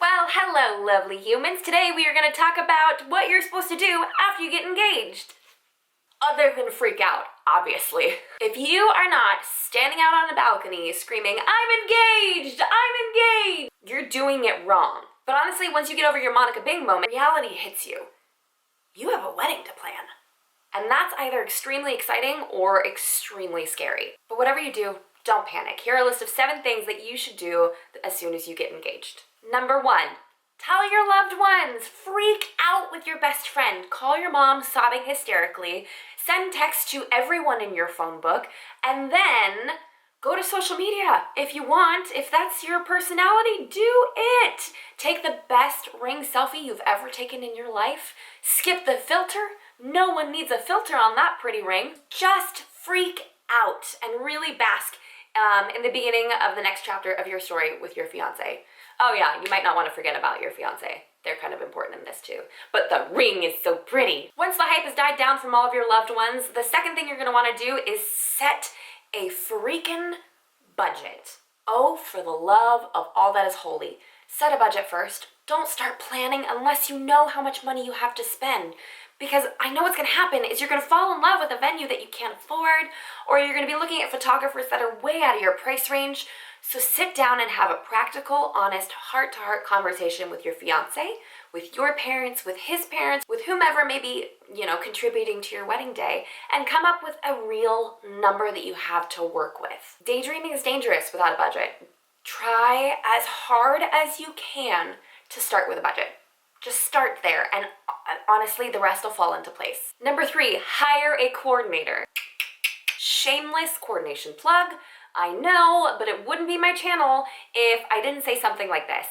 Well, hello, lovely humans. Today we are going to talk about what you're supposed to do after you get engaged. Other than freak out, obviously. If you are not standing out on a balcony screaming, "I'm engaged! I'm engaged!" you're doing it wrong. But honestly, once you get over your Monica Bing moment, reality hits you. You have a wedding to plan. And that's either extremely exciting or extremely scary. But whatever you do, don't panic. Here are a list of 7 things that you should do as soon as you get engaged. Number 1, tell your loved ones. Freak out with your best friend. Call your mom sobbing hysterically. Send text to everyone in your phone book. And then go to social media if you want. If that's your personality, do it. Take the best ring selfie you've ever taken in your life. Skip the filter. No one needs a filter on that pretty ring. Just freak out and really bask in the beginning of the next chapter of your story with your fiance. Oh yeah, you might not want to forget about your fiance. They're kind of important in this too. But the ring is so pretty. Once the hype has died down from all of your loved ones, the second thing you're going to want to do is set a freaking budget. Oh, for the love of all that is holy. Set a budget first. Don't start planning unless you know how much money you have to spend. Because I know what's going to happen is you're going to fall in love with a venue that you can't afford, or you're going to be looking at photographers that are way out of your price range. So sit down and have a practical, honest, heart-to-heart conversation with your fiance, with your parents, with his parents, with whomever may be, contributing to your wedding day, and come up with a real number that you have to work with. Daydreaming is dangerous without a budget. Try as hard as you can to start with a budget. Just start there, and honestly, the rest will fall into place. Number 3, hire a coordinator. Shameless coordination plug. I know, but it wouldn't be my channel if I didn't say something like this.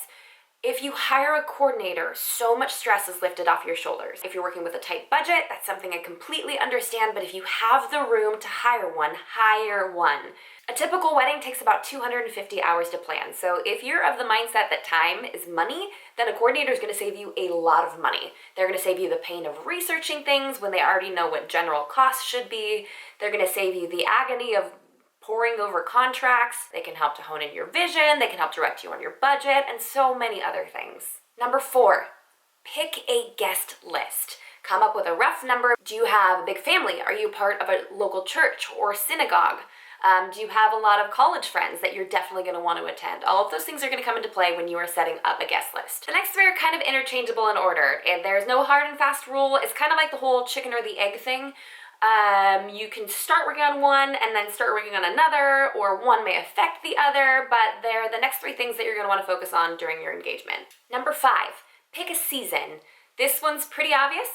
If you hire a coordinator, so much stress is lifted off your shoulders. If you're working with a tight budget, that's something I completely understand, but if you have the room to hire one, hire one. A typical wedding takes about 250 hours to plan, so if you're of the mindset that time is money, then a coordinator is going to save you a lot of money. They're going to save you the pain of researching things when they already know what general costs should be. They're going to save you the agony of poring over contracts. They can help to hone in your vision, they can help direct you on your budget, and so many other things. Number 4, pick a guest list. Come up with a rough number. Do you have a big family? Are you part of a local church or synagogue? Do you have a lot of college friends that you're definitely going to want to attend? All of those things are going to come into play when you are setting up a guest list. The next 3 are kind of interchangeable in order, and there's no hard and fast rule. It's kind of like the whole chicken or the egg thing. You can start working on one and then start working on another, or one may affect the other, but they're the next 3 things that you're going to want to focus on during your engagement. Number 5, pick a season. This one's pretty obvious.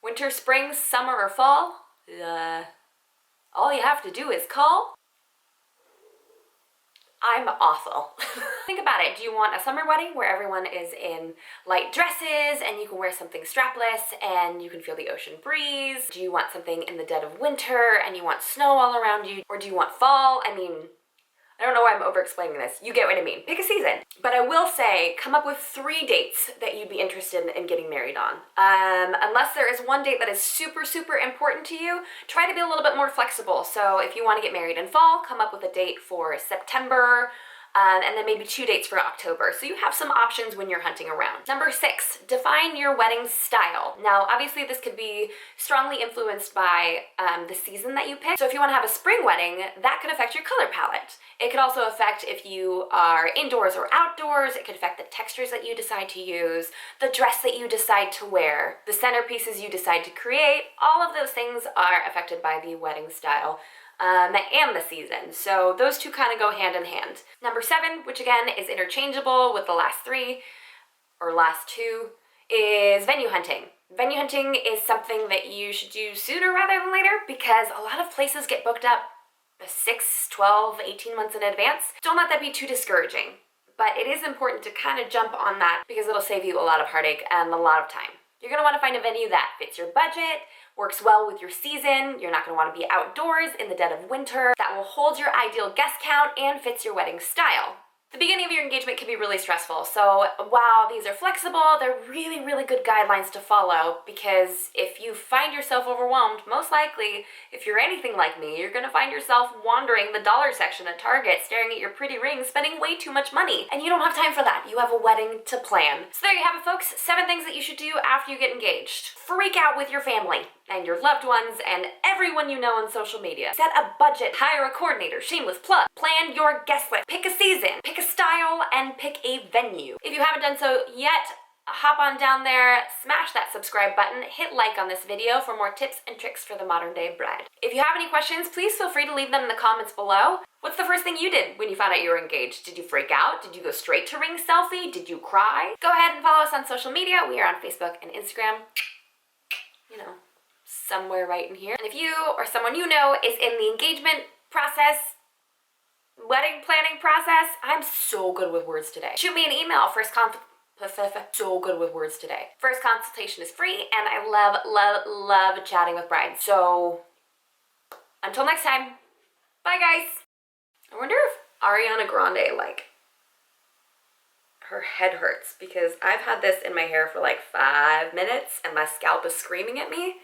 Winter, spring, summer, or fall. All you have to do is call. I'm awful. Think about it. Do you want a summer wedding where everyone is in light dresses and you can wear something strapless and you can feel the ocean breeze? Do you want something in the dead of winter and you want snow all around you? Or do you want fall? I don't know why I'm over-explaining this. You get what I mean. Pick a season. But I will say, come up with 3 dates that you'd be interested in getting married on. Unless there is one date that is super, super important to you, try to be a little bit more flexible. So if you want to get married in fall, come up with a date for September, and then maybe 2 dates for October. So you have some options when you're hunting around. Number 6, define your wedding style. Now, obviously this could be strongly influenced by the season that you pick. So if you want to have a spring wedding, that could affect your color palette. It could also affect if you are indoors or outdoors. It could affect the textures that you decide to use, the dress that you decide to wear, the centerpieces you decide to create. All of those things are affected by the wedding style. And the season. So those 2 kind of go hand in hand. Number 7, which again is interchangeable with the last 3, or last 2, is venue hunting. Venue hunting is something that you should do sooner rather than later because a lot of places get booked up 6, 12, 18 months in advance. Don't let that be too discouraging. But it is important to kind of jump on that because it'll save you a lot of heartache and a lot of time. You're going to want to find a venue that fits your budget, works well with your season. You're not going to want to be outdoors in the dead of winter. That will hold your ideal guest count and fits your wedding style. The beginning of your engagement can be really stressful, so while these are flexible, they're really, really good guidelines to follow, because if you find yourself overwhelmed, most likely, if you're anything like me, you're gonna find yourself wandering the dollar section at Target, staring at your pretty rings, spending way too much money, and you don't have time for that. You have a wedding to plan. So there you have it, folks. 7 things that you should do after you get engaged. Freak out with your family and your loved ones and everyone you know on social media. Set a budget, hire a coordinator, shameless plug. Plan your guest list, pick a season, pick a style, and pick a venue. If you haven't done so yet, hop on down there, smash that subscribe button, hit like on this video for more tips and tricks for the modern day bride. If you have any questions, please feel free to leave them in the comments below. What's the first thing you did when you found out you were engaged? Did you freak out? Did you go straight to ring selfie? Did you cry? Go ahead and follow us on social media. We are on Facebook and Instagram. You know, somewhere right in here. And if you or someone you know is in the engagement process, wedding planning process, I'm so good with words today. Shoot me an email. So good with words today. First consultation is free, and I love chatting with brides. So until next time, bye guys. I wonder if Ariana Grande, like, her head hurts because I've had this in my hair for like 5 minutes and my scalp is screaming at me.